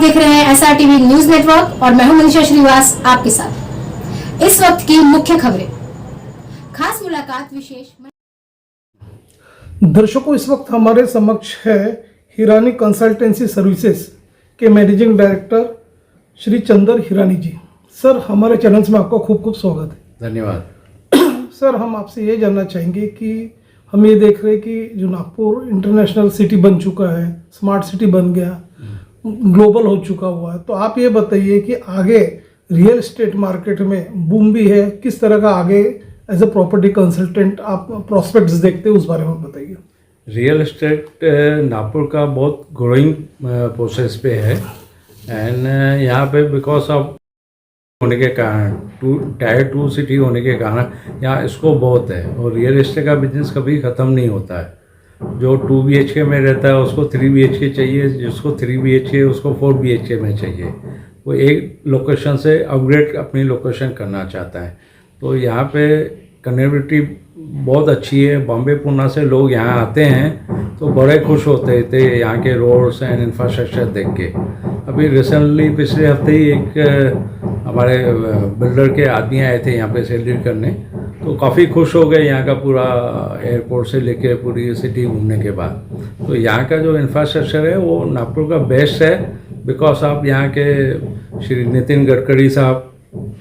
देख रहे हैं SRTV न्यूज नेटवर्क और मैं हूं मनीषा श्रीवास आपके साथ। इस वक्त की मुख्य खबरें, खास मुलाकात, विशेष। दर्शकों, इस वक्त हमारे समक्ष है हिरानी कंसल्टेंसी सर्विसेज के मैनेजिंग डायरेक्टर श्री चंदर हिरानी जी। सर, हमारे चैनल्स में आपका खूब खूब स्वागत है। धन्यवाद। सर, हम आपसे ये जानना चाहेंगे कि हम ये देख रहे हैं कि जो नागपुर इंटरनेशनल सिटी बन चुका है, स्मार्ट सिटी बन गया, ग्लोबल हो चुका हुआ है, तो आप ये बताइए कि आगे रियल एस्टेट मार्केट में बूम भी है, किस तरह का आगे एज अ प्रॉपर्टी कंसल्टेंट आप प्रॉस्पेक्ट्स देखते हैं, उस बारे में बताइए। रियल एस्टेट नागपुर का बहुत ग्रोइंग प्रोसेस पे है एंड यहाँ पे बिकॉज ऑफ होने के कारण टायर 2 सिटी होने के कारण यहाँ स्कोप बहुत है और रियल एस्टेट का बिजनेस कभी ख़त्म नहीं होता है। जो 2 BHK में रहता है उसको 3 BHK चाहिए, जिसको 3 BHK उसको 4 BHK में चाहिए। वो एक लोकेशन से अपग्रेड अपनी लोकेशन करना चाहता है। तो यहाँ पे कनेक्टिविटी बहुत अच्छी है। बॉम्बे पुणे से लोग यहाँ आते हैं तो बड़े खुश होते थे यहाँ के रोड्स एंड इंफ्रास्ट्रक्चर देख के। अभी रिसेंटली पिछले हफ्ते ही एक हमारे बिल्डर के आदमी आए थे यहाँ पे सेलिब्रेट करने, तो काफ़ी खुश हो गए यहाँ का पूरा एयरपोर्ट से लेके पूरी सिटी घूमने के बाद। तो यहाँ का जो इंफ्रास्ट्रक्चर है वो नागपुर का बेस्ट है बिकॉज आप यहाँ के श्री नितिन गडकरी साहब,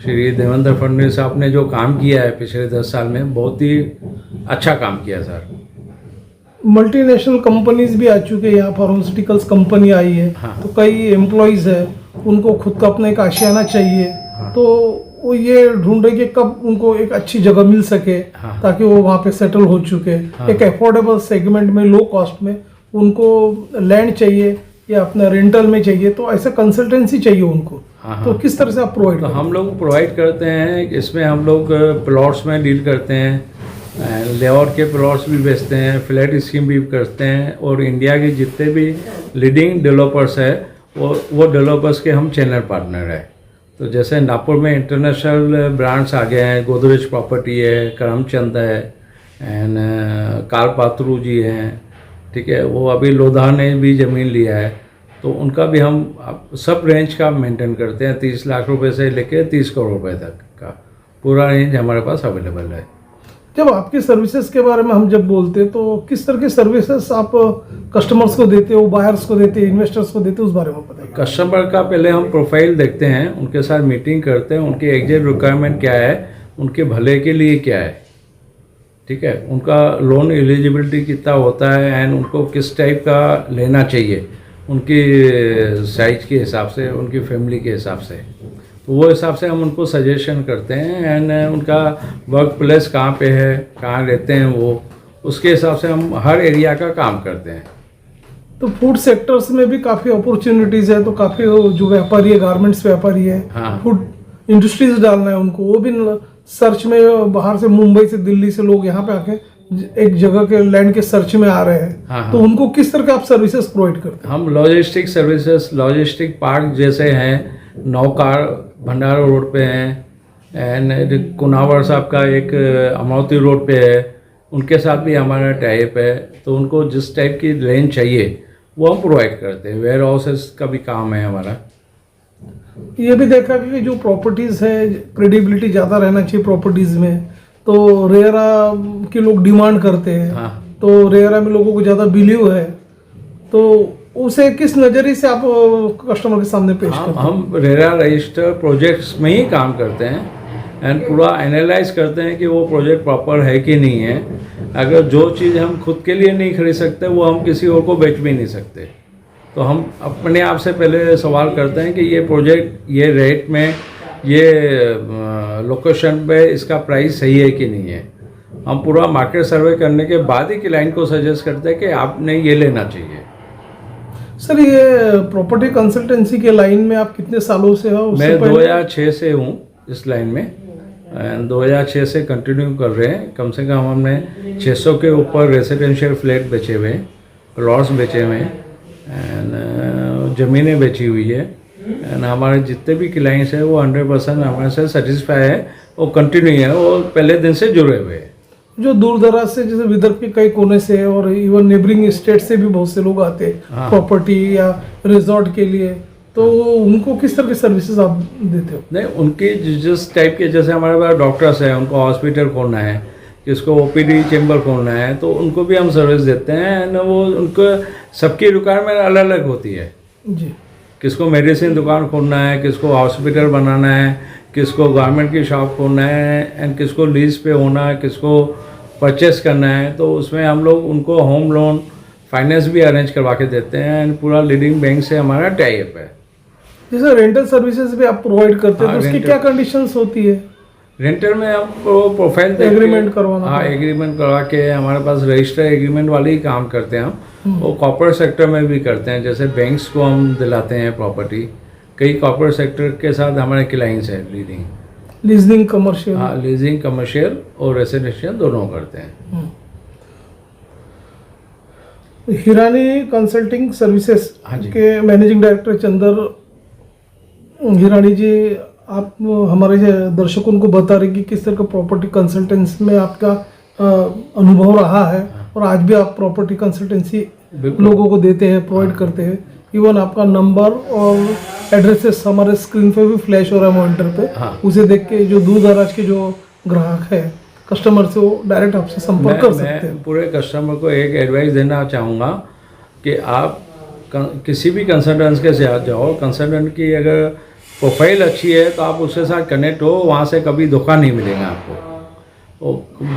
श्री देवेंद्र फडणवीस साहब ने जो काम किया है पिछले 10 साल में, बहुत ही अच्छा काम किया सर। मल्टीनेशनल कंपनीज भी आ चुके हैं यहाँ, फार्मास्यूटिकल्स कंपनी आई है। हाँ। तो कई एम्प्लॉयज़ है, उनको खुद का अपना एक आशियाना चाहिए। हाँ। तो वो ये ढूंढ रहे कि कब उनको एक अच्छी जगह मिल सके। हाँ। ताकि वो वहाँ पे सेटल हो चुके। हाँ। एक अफोर्डेबल सेगमेंट में, लो कॉस्ट में उनको लैंड चाहिए या अपना रेंटल में चाहिए, तो ऐसा कंसल्टेंसी चाहिए उनको। हाँ। तो किस तरह से आप प्रोवाइड तो हम लोग प्रोवाइड करते हैं, इसमें हम लोग प्लॉट्स में डील करते हैं, लेआउट के प्लॉट्स भी बेचते हैं, फ्लैट स्कीम भी करते हैं और इंडिया के जितने भी लीडिंग डेवलपर्स है वो डेवलपर्स के हम चैनल पार्टनर है। तो जैसे नागपुर में इंटरनेशनल ब्रांड्स आ गए हैं, गोदरेज प्रॉपर्टी है, करमचंद है एंड काल पात्रू जी हैं, ठीक है। वो अभी लोधा ने भी ज़मीन लिया है, तो उनका भी हम सब रेंज का मेंटेन करते हैं। 30 लाख रुपए से लेके 30 करोड़ रुपए तक का पूरा रेंज हमारे पास अवेलेबल है। जब आपकी सर्विसेज के बारे में हम जब बोलते हैं, तो किस तरह की सर्विसेज आप कस्टमर्स को देते हो, बायर्स को देते हैं, इन्वेस्टर्स को देते हो, उस बारे में बताइए। कस्टमर का पहले हम प्रोफाइल देखते हैं, उनके साथ मीटिंग करते हैं, उनकी एग्जैक्ट रिक्वायरमेंट क्या है, उनके भले के लिए क्या है, ठीक है, उनका लोन एलिजिबिलिटी कितना होता है एंड उनको किस टाइप का लेना चाहिए, उनकी साइज के हिसाब से, उनकी फैमिली के हिसाब से। तो वो हिसाब से हम उनको सजेशन करते हैं एंड उनका वर्क प्लेस कहाँ पे है, कहाँ रहते हैं वो, उसके हिसाब से हम हर एरिया का काम करते हैं। तो फूड सेक्टर्स में भी काफ़ी अपॉर्चुनिटीज़ है, तो काफ़ी जो व्यापारी है, गारमेंट्स व्यापारी है, हाँ। फूड इंडस्ट्रीज डालना है उनको, वो भी सर्च में बाहर से, मुंबई से, दिल्ली से लोग यहाँ पे आके एक जगह के लैंड के सर्च में आ रहे हैं। हाँ। तो उनको किस तरह के आप सर्विसेज प्रोवाइड करते हैं? हम लॉजिस्टिक सर्विसेज, लॉजिस्टिक पार्क जैसे हैं, नौकार भंडारा रोड पे हैं एंड कुनावर साहब का एक अमरावती रोड पे है, उनके साथ भी हमारा टाइप है। तो उनको जिस टाइप की रेंज चाहिए वो हम प्रोवाइड करते हैं। वेयर हाउसेस का भी काम है हमारा। ये भी देखा कि जो प्रॉपर्टीज़ है, क्रेडिबिलिटी ज़्यादा रहना चाहिए प्रॉपर्टीज़ में, तो रेरा के लोग डिमांड करते हैं। हाँ। तो रेरा में लोगों को ज़्यादा बिलीव है, तो उसे किस नज़रिए से आप कस्टमर के सामने पेश करते हैं? हम रेरा रजिस्टर प्रोजेक्ट्स में ही काम करते हैं एंड पूरा एनालाइज करते हैं कि वो प्रोजेक्ट प्रॉपर है कि नहीं है। अगर जो चीज़ हम खुद के लिए नहीं खरीद सकते वो हम किसी और को बेच भी नहीं सकते। तो हम अपने आप से पहले सवाल करते हैं कि ये प्रोजेक्ट ये रेट में, ये लोकेशन पे इसका प्राइस सही है कि नहीं है। हम पूरा मार्केट सर्वे करने के बाद ही क्लाइंट को सजेस्ट करते हैं कि आपने ये लेना चाहिए। सर, ये प्रॉपर्टी कंसल्टेंसी के लाइन में आप कितने सालों से हो? मैं 2006 से हूँ इस लाइन में, 2006 से कंटिन्यू कर रहे हैं। कम से कम हमने 600 के ऊपर रेजिडेंशियल फ्लैट बेचे हुए हैं, प्लॉट्स बेचे हुए हैं एंड ज़मीनें बेची हुई है एंड हमारे जितने भी क्लाइंट्स हैं वो 100% हमारे से सेटिस्फाई है, वो कंटिन्यू है, वो पहले दिन से जुड़े हुए हैं। जो दूर दराज से, जैसे विदर्भ के कई कोने से और इवन नेबरिंग स्टेट से भी बहुत से लोग आते हैं प्रॉपर्टी या रिजॉर्ट के लिए, तो उनको किस तरह की सर्विसेज आप देते हो? नहीं, उनके जिस टाइप के, जैसे हमारे पास डॉक्टर्स हैं, उनको हॉस्पिटल खोलना है, किसको ओपीडी चेम्बर खोलना है, तो उनको भी हम सर्विस देते हैं। एंड वो उनको सबकी रिक्वायरमेंट अलग अलग होती है। जी। किसको मेडिसिन दुकान खोलना है, किसको हॉस्पिटल बनाना है, किसको गारमेंट की शॉप खोलना है, एंड किसको लीज पे होना है, किसको परचेस करना है। तो उसमें हम लोग उनको होम लोन फाइनेंस भी अरेंज करवा के देते हैं। एंड पूरा लीडिंग बैंक से हमारा टाई अप है। जैसे रेंटल सर्विसेज भी आप प्रोवाइड करते हैं, हाँ, तो उसकी rental- क्या कंडीशंस होती है? रेंटर में आपको प्रोफाइल एग्रीमेंट करवाना हाँ, पड़ेगा। एग्रीमेंट करवा के, हमारे पास रजिस्टर एग्रीमेंट वाले ही काम करते हैं हम। वो कॉर्पोरेट सेक्टर में भी करते हैं, जैसे बैंक्स को हम दिलाते हैं प्रॉपर्टी। कई कॉर्पोरेट सेक्टर के साथ हमारे क्लाइंट्स हैं लीडिंग। Leasing commercial. हाँ, लीजिंग कमर्शियल और रेसिडेंशियल दोनों करते हैं। हिरानी कंसल्टिंग सर्विसेज हाँ जी। के मैनेजिंग डायरेक्टर चंदर हिरानी जी, आप हमारे दर्शकों को बता रहे कि किस तरह का प्रॉपर्टी कंसल्टेंसी में आपका अनुभव रहा है, और आज भी आप प्रॉपर्टी कंसल्टेंसी बिल्कुल। लोगों को देते हैं, प्रोवाइड करते हैं। इवन आपका नंबर और एड्रेसेस हमारे स्क्रीन पे भी फ्लैश हो रहा है मॉनिटर पे। हाँ। उसे देख के जो दूर दराज के जो ग्राहक है, कस्टमर से, वो डायरेक्ट आपसे संपर्क कर सकते हैं। मैं पूरे कस्टमर को एक एडवाइस देना चाहूँगा कि आप किसी भी कंसल्टेंट के साथ जाओ, कंसल्टेंट की अगर प्रोफाइल अच्छी है तो आप उसके साथ कनेक्ट हो, वहाँ से कभी धोखा नहीं मिलेगा आपको।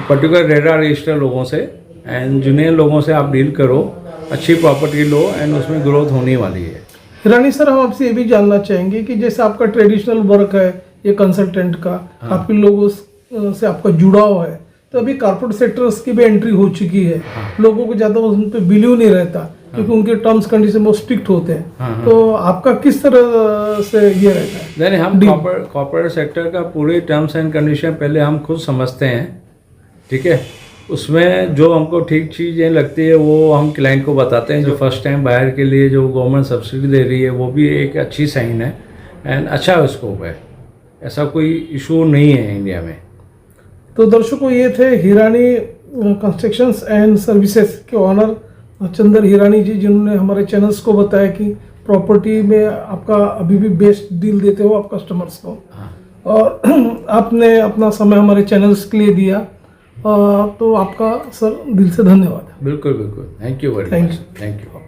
पर्टिकुलर रेडा रजिस्टर लोगों से एंड जूनियर लोगों से आप डील करो, अच्छी प्रॉपर्टी लो, एंड उसमें ग्रोथ होने वाली है। हिरानी सर, हम आपसे ये भी जानना चाहेंगे कि जैसे आपका ट्रेडिशनल वर्क है ये कंसल्टेंट का, आपके लोगों से आपका जुड़ाव है, तो अभी कॉर्पोरेट सेक्टर्स की भी एंट्री हो चुकी है। लोगों को ज़्यादा उन पर बिलीव नहीं रहता, क्योंकि उनके टर्म्स कंडीशन बहुत स्ट्रिक्ट होते हैं। तो आपका किस तरह से ये रहता है? नहीं, हम कॉर्पोरेट सेक्टर का पूरे टर्म्स एंड कंडीशन पहले हम खुद समझते हैं, ठीक है। उसमें जो हमको ठीक चीज़ें लगती है वो हम क्लाइंट को बताते हैं। जो फर्स्ट टाइम बायर के लिए जो गवर्नमेंट सब्सिडी दे रही है, वो भी एक अच्छी साइन है एंड अच्छा स्कोप है। ऐसा कोई इशू नहीं है इंडिया में। तो दर्शकों, ये थे हिरानी कंस्ट्रक्शंस एंड सर्विसेज के ऑनर चंदर हिरानी जी, जिन्होंने हमारे चैनल्स को बताया कि प्रॉपर्टी में आपका अभी भी बेस्ट डील देते हो आप कस्टमर्स को। और आपने अपना समय हमारे चैनल्स के लिए दिया, तो आपका सर दिल से धन्यवाद। बिल्कुल बिल्कुल, thank you very Thank much, thank you.